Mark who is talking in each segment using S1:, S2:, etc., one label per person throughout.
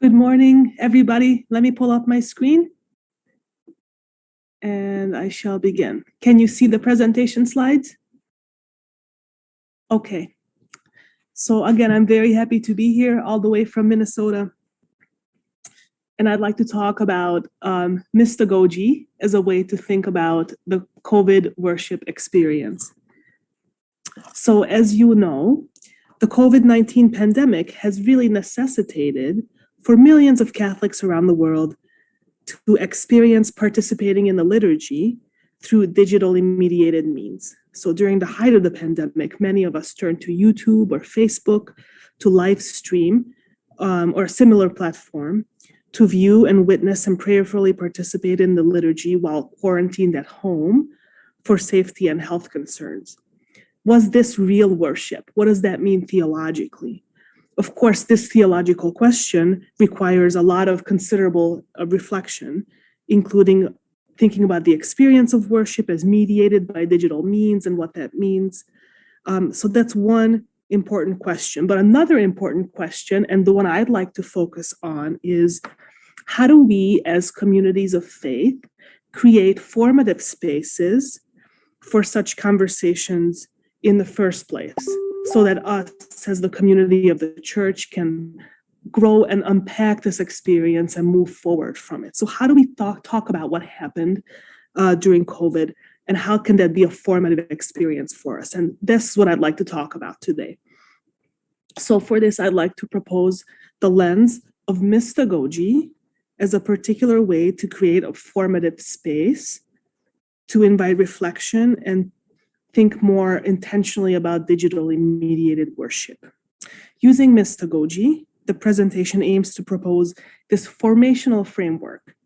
S1: Good morning, everybody. Let me pull up my screen and I shall begin. Can you see the presentation slides? Okay. So again, I'm very happy to be here all the way from Minnesota. And I'd like to talk about mystagogy as a way to think about the COVID worship experience. So as you know, the COVID-19 pandemic has really necessitated for millions of Catholics around the world to experience participating in the liturgy through digitally mediated means. So during the height of the pandemic, many of us turned to YouTube or Facebook to live stream or a similar platform to view and witness and prayerfully participate in the liturgy while quarantined at home for safety and health concerns. Was this real worship? What does that mean theologically? Of course, this theological question requires a lot of considerable reflection, including thinking about the experience of worship as mediated by digital means and what that means. So that's one important question. But another important question, and the one I'd like to focus on, is how do we as communities of faith create formative spaces for such conversations in the first place, so that us as the community of the church can grow and unpack this experience and move forward from it. So how do we talk about what happened during COVID, and how can that be a formative experience for us? And this is what I'd like to talk about today. So for this, I'd like to propose the lens of mystagogy as a particular way to create a formative space to invite reflection and think more intentionally about digitally mediated worship. Using mystagogy, the presentation aims to propose this formational framework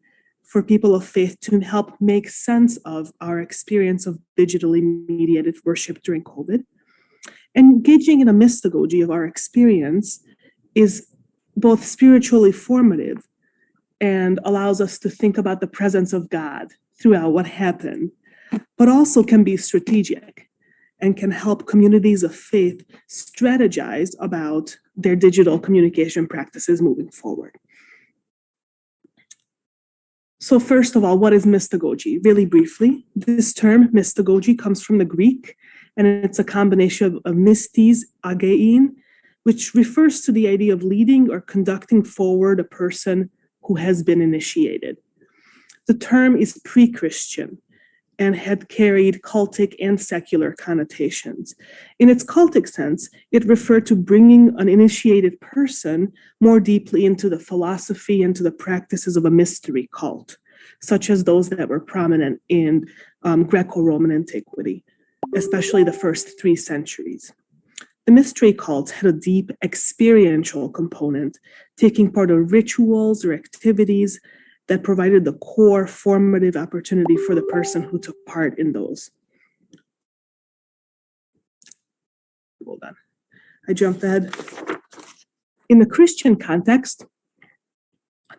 S1: for people of faith to help make sense of our experience of digitally mediated worship during COVID. Engaging in a mystagogy of our experience is both spiritually formative and allows us to think about the presence of God throughout what happened, but also can be strategic and can help communities of faith strategize about their digital communication practices moving forward. So first of all, what is mystagogy? Really briefly, this term mystagogy comes from the Greek, and it's a combination of mystis, agein, which refers to the idea of leading or conducting forward a person who has been initiated. The term is pre-Christian and had carried cultic and secular connotations. In its cultic sense, it referred to bringing an initiated person more deeply into the philosophy and to the practices of a mystery cult, such as those that were prominent in Greco-Roman antiquity, especially the first 3 centuries. The mystery cults had a deep experiential component, taking part in rituals or activities that provided the core formative opportunity for the person who took part in those. Hold on, I jumped ahead. In the Christian context,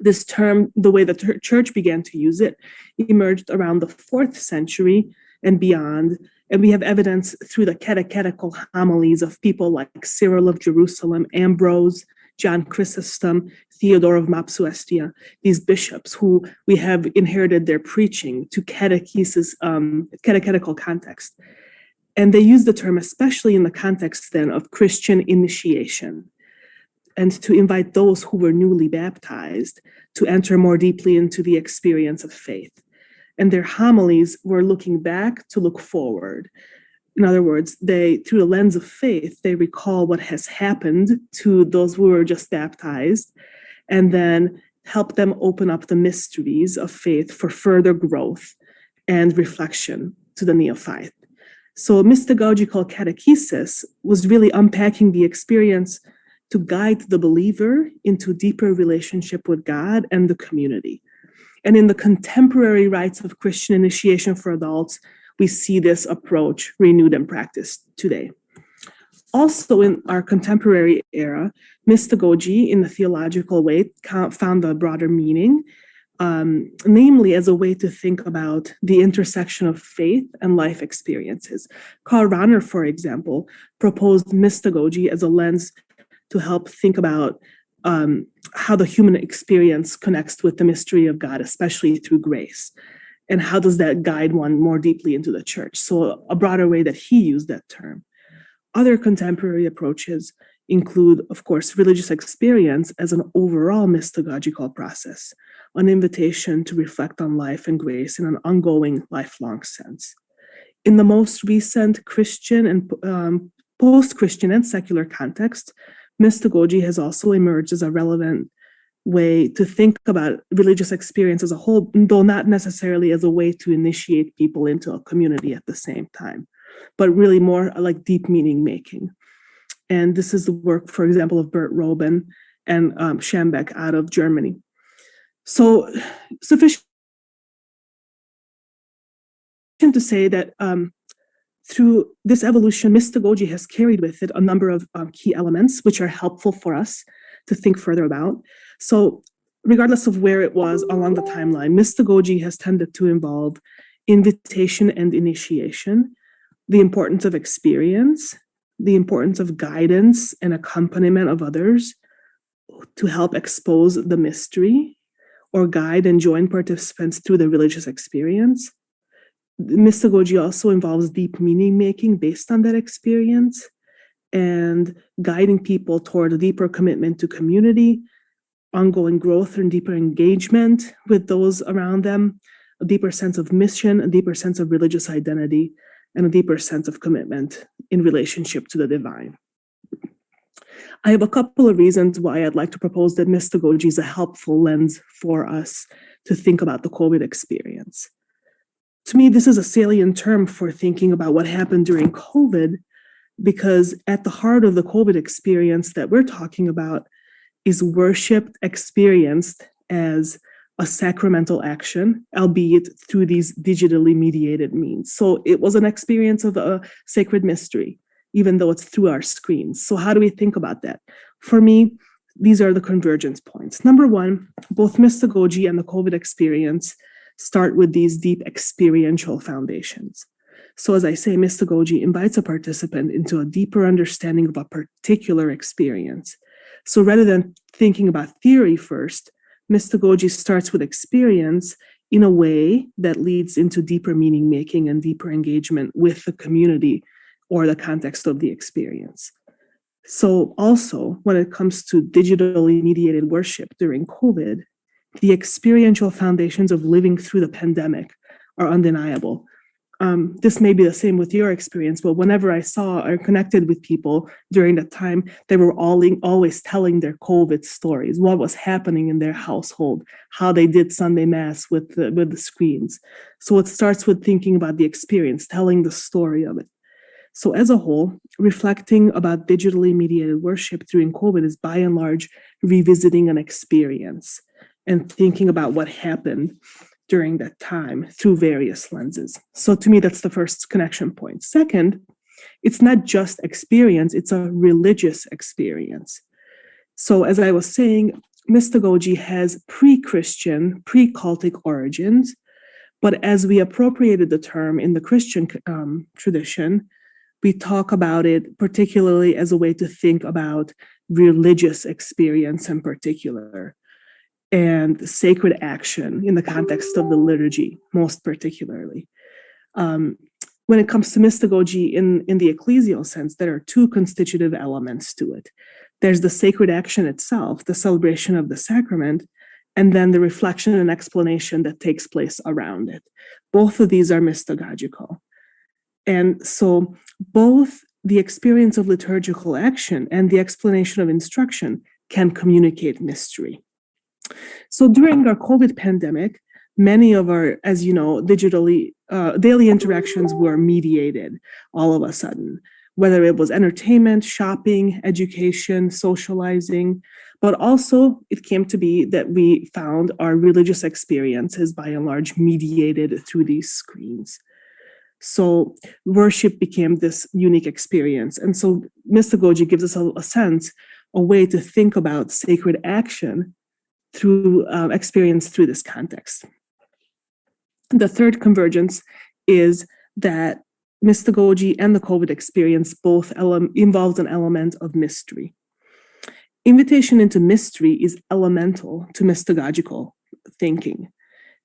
S1: this term, the way the church began to use it, emerged around the 4th century and beyond. And we have evidence through the catechetical homilies of people like Cyril of Jerusalem, Ambrose, John Chrysostom, Theodore of Mopsuestia, these bishops who we have inherited their preaching to catechesis, catechetical context. And they use the term especially in the context then of Christian initiation, and to invite those who were newly baptized to enter more deeply into the experience of faith. And their homilies were looking back to look forward. In other words, they, through the lens of faith, they recall what has happened to those who were just baptized, and then help them open up the mysteries of faith for further growth and reflection to the neophyte. So mystagogical catechesis was really unpacking the experience to guide the believer into deeper relationship with God and the community. And in the contemporary rites of Christian initiation for adults, we see this approach renewed and practiced today. Also in our contemporary era, mystagogy in the theological way found a broader meaning, namely as a way to think about the intersection of faith and life experiences. Karl Rahner, for example, proposed mystagogy as a lens to help think about how the human experience connects with the mystery of God, especially through grace. And how does that guide one more deeply into the church? So a broader way that he used that term. Other contemporary approaches include, of course, religious experience as an overall mystagogical process, an invitation to reflect on life and grace in an ongoing, lifelong sense. In the most recent Christian and post-Christian and secular context, mystagogy has also emerged as a relevant way to think about religious experience as a whole, though not necessarily as a way to initiate people into a community at the same time, but really more like deep meaning making. And this is the work, for example, of Bert Robin and Schambeck out of Germany. So sufficient to say that through this evolution, mystagogy has carried with it a number of key elements which are helpful for us to think further about. So regardless of where it was along the timeline, mystagogy has tended to involve invitation and initiation, the importance of experience, the importance of guidance and accompaniment of others to help expose the mystery or guide and join participants through the religious experience. Mystagogy also involves deep meaning making based on that experience and guiding people toward a deeper commitment to community, ongoing growth and deeper engagement with those around them, a deeper sense of mission, a deeper sense of religious identity, and a deeper sense of commitment in relationship to the divine. I have a couple of reasons why I'd like to propose that mystagogy is a helpful lens for us to think about the COVID experience. To me, this is a salient term for thinking about what happened during COVID, because at the heart of the COVID experience that we're talking about is worship experienced as a sacramental action, albeit through these digitally mediated means. So it was an experience of a sacred mystery, even though it's through our screens. So how do we think about that? For me, these are the convergence points. Number one, both mystagogy and the COVID experience start with these deep experiential foundations. So as I say, mystagogy invites a participant into a deeper understanding of a particular experience. So rather than thinking about theory first, mystagogy starts with experience in a way that leads into deeper meaning making and deeper engagement with the community or the context of the experience. So also, when it comes to digitally mediated worship during COVID, the experiential foundations of living through the pandemic are undeniable. This may be the same with your experience, but whenever I saw or connected with people during that time, they were always telling their COVID stories, what was happening in their household, how they did Sunday Mass with the screens. So it starts with thinking about the experience, telling the story of it. So as a whole, reflecting about digitally mediated worship during COVID is by and large revisiting an experience and thinking about what happened during that time through various lenses. So to me, that's the first connection point. Second, it's not just experience, it's a religious experience. So as I was saying, mystagogy has pre-Christian, pre-cultic origins, but as we appropriated the term in the Christian tradition, we talk about it particularly as a way to think about religious experience in particular, and sacred action in the context of the liturgy, most particularly. When it comes to mystagogy in the ecclesial sense, there are two constitutive elements to it. There's the sacred action itself, the celebration of the sacrament, and then the reflection and explanation that takes place around it. Both of these are mystagogical. And so both the experience of liturgical action and the explanation of instruction can communicate mystery. So during our COVID pandemic, many of our, as you know, digitally daily interactions were mediated all of a sudden, whether it was entertainment, shopping, education, socializing, but also it came to be that we found our religious experiences by and large mediated through these screens. So worship became this unique experience. And so mystagogy gives us a sense, a way to think about sacred action through experience through this context. The third convergence is that mystagogy and the COVID experience both involved an element of mystery. Invitation into mystery is elemental to mystagogical thinking.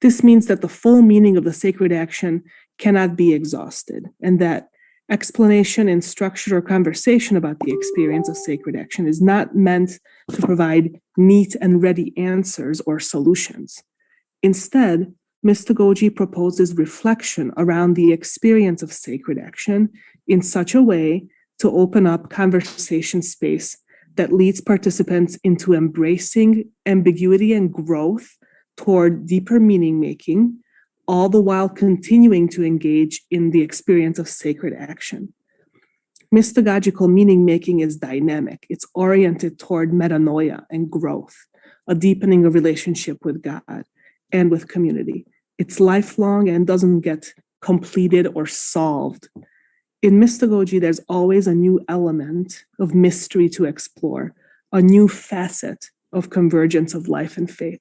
S1: This means that the full meaning of the sacred action cannot be exhausted, and that explanation, instruction, or conversation about the experience of sacred action is not meant to provide neat and ready answers or solutions. Instead, mystagogy proposes reflection around the experience of sacred action in such a way to open up conversation space that leads participants into embracing ambiguity and growth toward deeper meaning making, all the while continuing to engage in the experience of sacred action. Mystagogical meaning making is dynamic. It's oriented toward metanoia and growth, a deepening of relationship with God and with community. It's lifelong and doesn't get completed or solved. In mystagogy, there's always a new element of mystery to explore, a new facet of convergence of life and faith.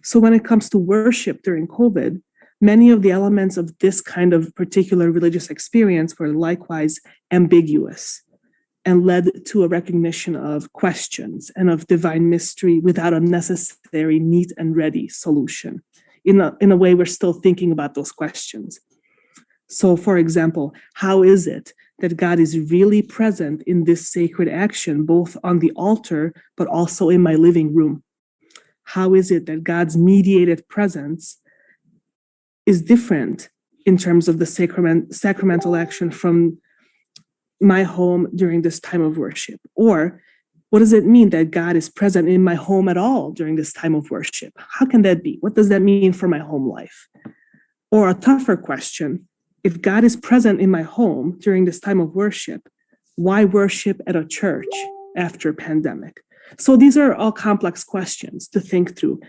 S1: So when it comes to worship during COVID, many of the elements of this kind of particular religious experience were likewise ambiguous and led to a recognition of questions and of divine mystery without a necessary neat and ready solution. In a way, we're still thinking about those questions. So, for example, how is it that God is really present in this sacred action, both on the altar, but also in my living room? How is it that God's mediated presence is different in terms of the sacramental action from my home during this time of worship? Or what does it mean that God is present in my home at all during this time of worship? How can that be? What does that mean for my home life? Or a tougher question, if God is present in my home during this time of worship, why worship at a church after pandemic? So these are all complex questions to think through.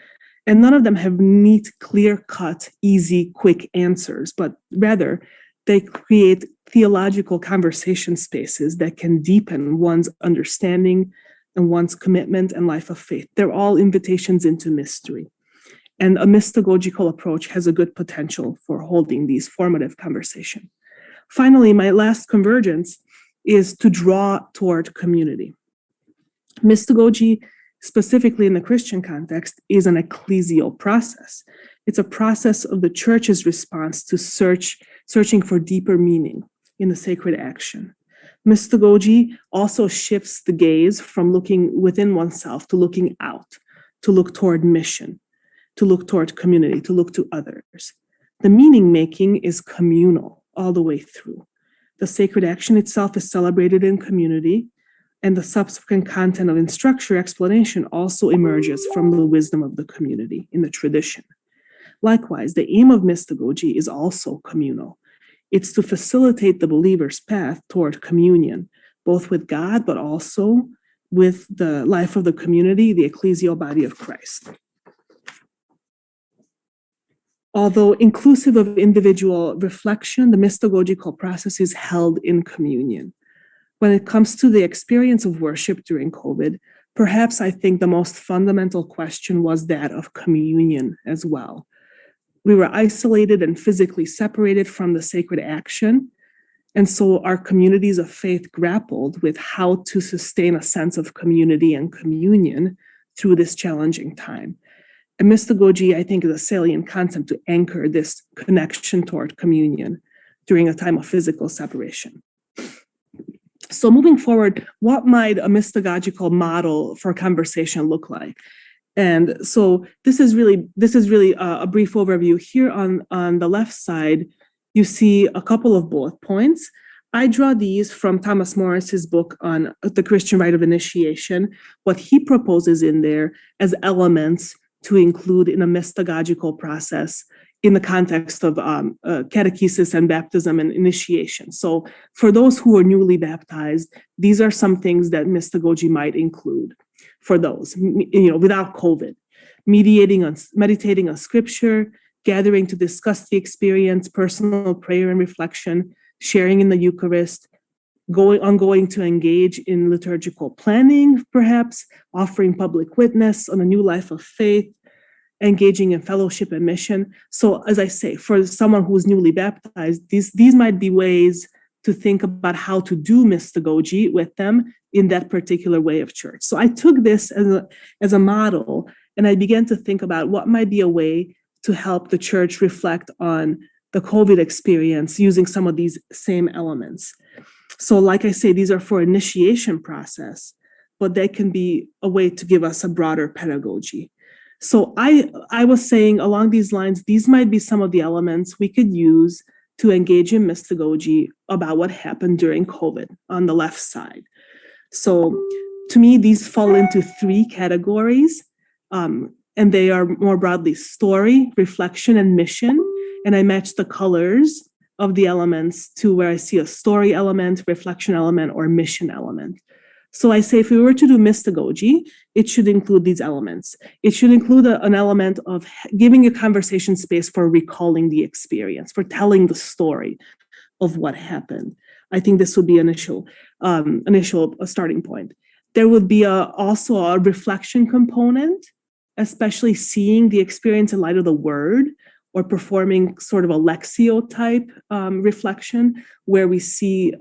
S1: And none of them have neat, clear-cut, easy, quick answers, but rather they create theological conversation spaces that can deepen one's understanding and one's commitment and life of faith. They're all invitations into mystery. And a mystagogical approach has a good potential for holding these formative conversations. Finally, my last convergence is to draw toward community. Mystagogy, specifically in the Christian context, is an ecclesial process. It's a process of the church's response to searching for deeper meaning in the sacred action. Mystagogy also shifts the gaze from looking within oneself to looking out, to look toward mission, to look toward community, to look to others. The meaning making is communal all the way through. The sacred action itself is celebrated in community, and the subsequent content of instruction or explanation also emerges from the wisdom of the community in the tradition. Likewise, the aim of mystagogy is also communal. It's to facilitate the believer's path toward communion, both with God, but also with the life of the community, the ecclesial body of Christ. Although inclusive of individual reflection, the mystagogical process is held in communion. When it comes to the experience of worship during COVID, perhaps I think the most fundamental question was that of communion as well. We were isolated and physically separated from the sacred action, and so our communities of faith grappled with how to sustain a sense of community and communion through this challenging time. And mystagogy, I think, is a salient concept to anchor this connection toward communion during a time of physical separation. So moving forward, what might a mystagogical model for conversation look like? And so this is really a brief overview. Here on the left side, you see a couple of bullet points. I draw these from Thomas Morris's book on the Christian rite of initiation, what he proposes in there as elements to include in a mystagogical process in the context of catechesis and baptism and initiation. So for those who are newly baptized, these are some things that mystagogy might include for those, without COVID. Meditating on scripture, gathering to discuss the experience, personal prayer and reflection, sharing in the Eucharist, going to engage in liturgical planning, perhaps, offering public witness on a new life of faith, engaging in fellowship and mission. So as I say, for someone who's newly baptized, these might be ways to think about how to do mystagogy with them in that particular way of church. So I took this as a model, and I began to think about what might be a way to help the church reflect on the COVID experience using some of these same elements. So like I say, these are for initiation process, but they can be a way to give us a broader pedagogy. So I was saying along these lines, these might be some of the elements we could use to engage in mystagogy about what happened during COVID on the left side. So to me, these fall into three categories, and they are more broadly story, reflection, and mission. And I match the colors of the elements to where I see a story element, reflection element, or mission element. So I say if we were to do mystagogy, it should include these elements. It should include an element of giving a conversation space for recalling the experience, for telling the story of what happened. I think this would be initial starting point. There would be also a reflection component, especially seeing the experience in light of the word, or performing sort of a Lexio type reflection, where we see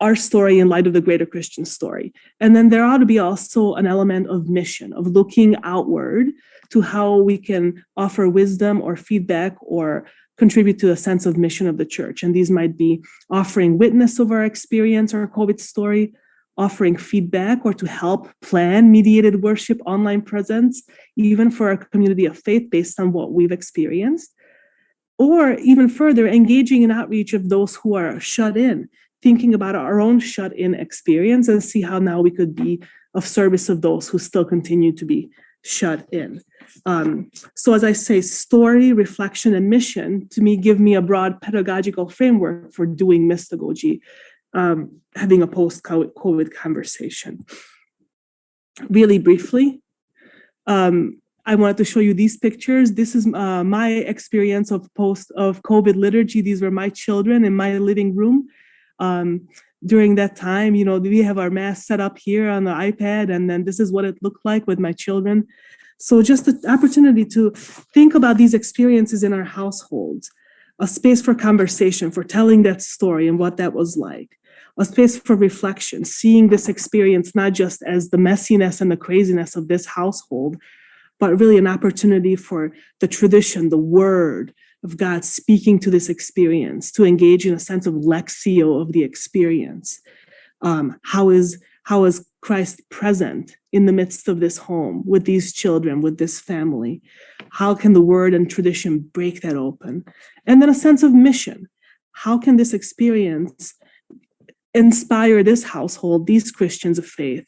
S1: our story in light of the greater Christian story. And then there ought to be also an element of mission, of looking outward to how we can offer wisdom or feedback or contribute to a sense of mission of the church. And these might be offering witness of our experience or COVID story, offering feedback or to help plan mediated worship online presence, even for our community of faith based on what we've experienced, or even further, engaging in outreach of those who are shut in, thinking about our own shut-in experience and see how now we could be of service of those who still continue to be shut in. So as I say, story, reflection, and mission, to me, give me a broad pedagogical framework for doing mystagogy, having a post-COVID conversation. Really briefly, I wanted to show you these pictures. This is my experience of post-COVID liturgy. These were my children in my living room. During that time, we have our mass set up here on the iPad, and then this is what it looked like with my children. So just the opportunity to think about these experiences in our households, a space for conversation, for telling that story and what that was like, a space for reflection, seeing this experience not just as the messiness and the craziness of this household, but really an opportunity for the tradition, the word of God speaking to this experience, to engage in a sense of Lexio of the experience. How is Christ present in the midst of this home, with these children, with this family? How can the word and tradition break that open? And then a sense of mission. How can this experience inspire this household, these Christians of faith,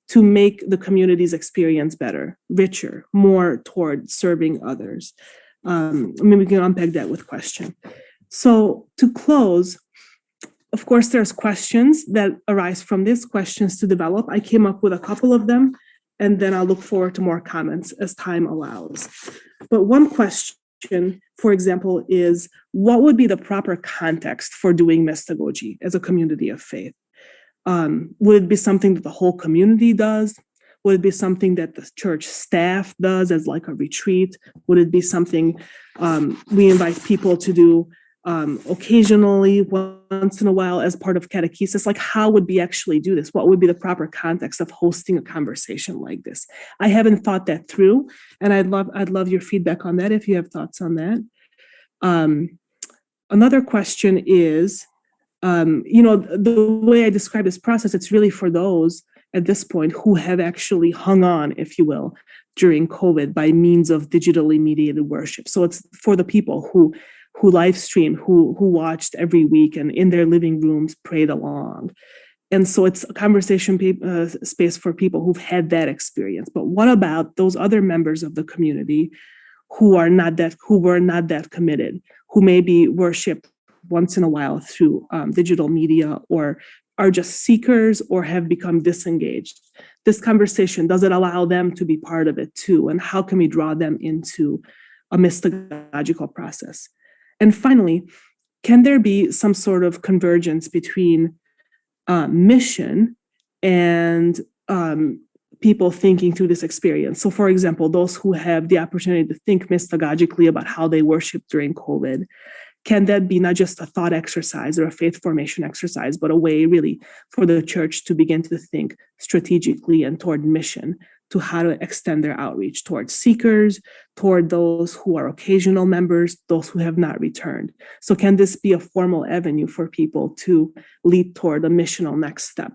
S1: to make the community's experience better, richer, more toward serving others? We can unpack that with question. So to close, of course, there's questions that arise from this, questions to develop. I came up with a couple of them, and then I'll look forward to more comments as time allows. But one question, for example, is what would be the proper context for doing mystagogy as a community of faith? Would it be something that the whole community does? Would it be something that the church staff does as like a retreat? Would it be something we invite people to do occasionally, once in a while, as part of catechesis? Like, how would we actually do this? What would be the proper context of hosting a conversation like this? I haven't thought that through, and I'd love your feedback on that if you have thoughts on that. Another question is, the way I describe this process, it's really for those at this point who have actually hung on, if you will, during COVID by means of digitally mediated worship. So it's for the people who live streamed, who watched every week and in their living rooms prayed along. And so it's a conversation space for people who've had that experience. But what about those other members of the community who were not that committed, who maybe worship once in a while through digital media, or are just seekers or have become disengaged? This conversation, does it allow them to be part of it too? And how can we draw them into a mystagogical process? And finally, can there be some sort of convergence between mission and people thinking through this experience? So for example, those who have the opportunity to think mystagogically about how they worship during COVID, can that be not just a thought exercise or a faith formation exercise, but a way really for the church to begin to think strategically and toward mission, to how to extend their outreach towards seekers, toward those who are occasional members, those who have not returned. So can this be a formal avenue for people to lead toward a missional next step?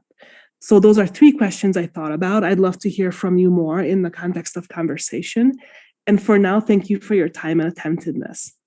S1: So those are 3 questions I thought about. I'd love to hear from you more in the context of conversation. And for now, thank you for your time and attentiveness.